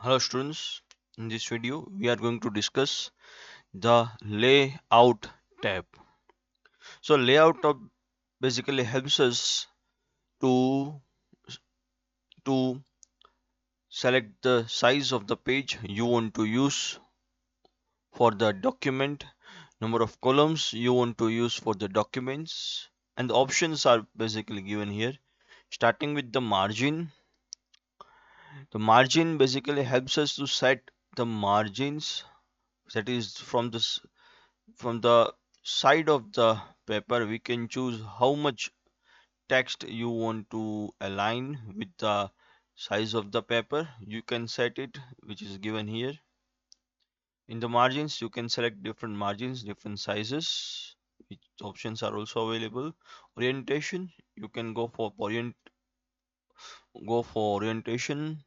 Hello students, in this video we are going to discuss the layout tab. So layout tab basically helps us to to select the size of the page you want to use for the document, number of columns you want to use for the documents, and the options are basically given here. Starting with the margin. The margin basically helps us to set the margins, that is from the side of the paper we can choose how much text you want to align with the size of the paper. You can set it, which is given here. In the margins you can select different margins, different sizes, which options are also available. Orientation, you can go for orientation.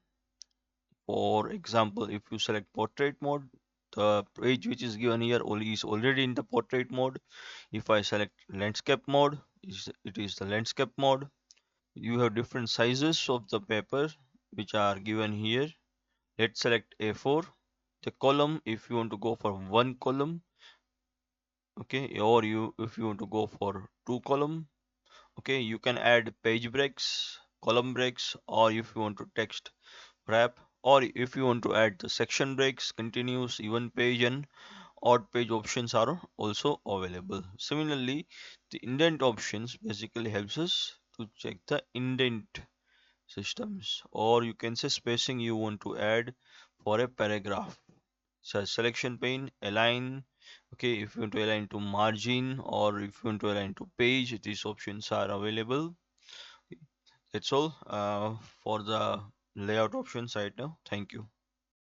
For example, if you select portrait mode, the page which is given here only is already in the portrait mode. If I select landscape mode, it is the landscape mode. You have different sizes of the paper which are given here. Let's select A4. The column, if you want to go for one column, okay, or you if you want to go for two column, okay, you can add page breaks, column breaks, or if you want to text wrap, or if you want to add the section breaks, continuous, even page, and odd page options are also available. Similarly, the indent options basically helps us to check the indent systems, or you can say spacing you want to add for a paragraph. So selection pane, align, okay, if you want to align to margin or if you want to align to page, these options are available. That's all for the layout options right now. Thank you.